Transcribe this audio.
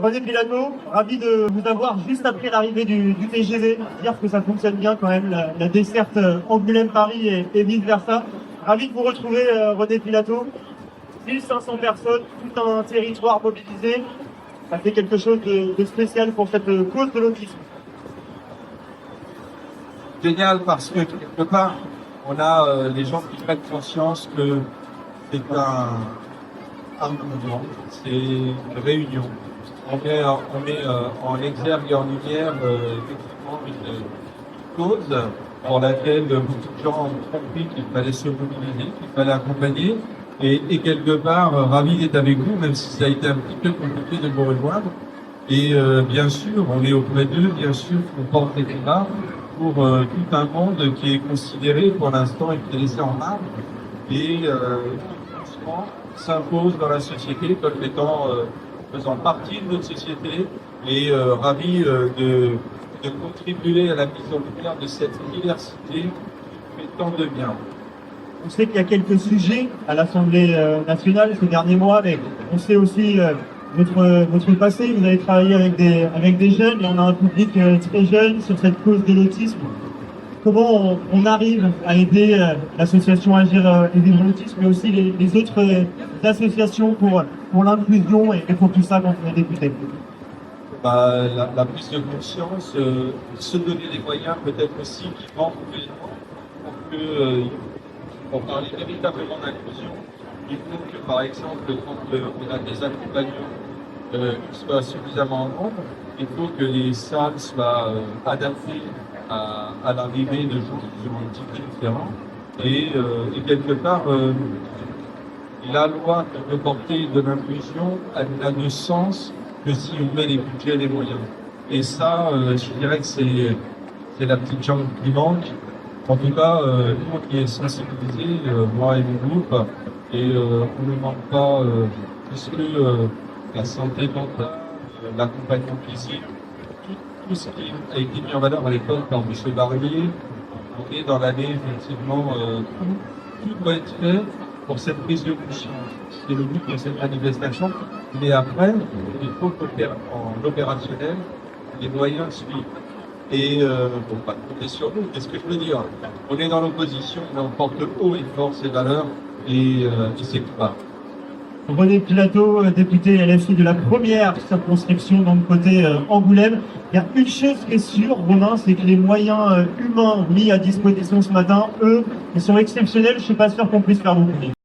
René Pilato, ravi de vous avoir juste après l'arrivée du TGV. Dire que ça fonctionne bien quand même, la desserte Angoulême-Paris et vice-versa. Ravi de vous retrouver, René Pilato. 1500 personnes, tout un territoire mobilisé. Ça fait quelque chose de spécial pour cette cause de l'autisme. Génial parce que quelque part, on a les gens qui prennent conscience que c'est un mouvement, c'est une réunion. On met en exergue et en lumière effectivement une cause pour laquelle beaucoup de gens ont compris qu'il fallait se mobiliser, qu'il fallait accompagner. Et quelque part, ravi d'être avec vous, même si ça a été un petit peu compliqué de vous rejoindre. Et bien sûr, on est auprès d'eux, bien sûr, on porte les débats pour tout un monde qui est considéré pour l'instant et qui est laissé en marge et franchement s'impose dans la société comme étant faisant partie de notre société et ravi de contribuer à la mise en lumière de cette diversité qui fait tant de bien. On sait qu'il y a quelques sujets à l'Assemblée nationale ces derniers mois, mais on sait aussi votre passé. Vous avez travaillé avec des jeunes et on a un public très jeune sur cette cause de l'autisme. Comment on arrive à aider l'association Agir aider l'autisme, mais aussi les autres associations pour l'inclusion et pour tout ça quand on est député? La prise de conscience, se donner les moyens peut-être aussi qui manquent pour que pour parler véritablement d'inclusion, il faut que, par exemple, quand on a des accompagnants qui soient suffisamment en nombre, il faut que les salles soient adaptées à l'arrivée de gens qui ont un petit peu différents. Et quelque part, la loi qui peut porter de l'inclusion, elle n'a de sens que si on met les budgets et les moyens. Et ça, je dirais que c'est la petite jambe qui manque. En tout cas, nous qui est sensibilisé, moi et mon groupe, et on ne manque pas puisque la santé mentale, l'accompagnement physique, tout ce qui a été mis en valeur à l'époque par M. Barnier, on est dans l'année, effectivement, tout doit être fait pour cette prise de conscience. C'est le but de cette manifestation, mais après, il faut que en opérationnel, les moyens suivent. Et bon, pas de compter sur nous, qu'est-ce que je veux dire? On est dans l'opposition, mais on porte haut et fort ces valeurs et c'est pas. René Pilato, député LFI de la première circonscription dans le côté Angoulême. Il y a une chose qui est sûre, Romain, c'est que les moyens humains mis à disposition ce matin, eux, ils sont exceptionnels. Je suis pas sûr qu'on puisse faire beaucoup mieux.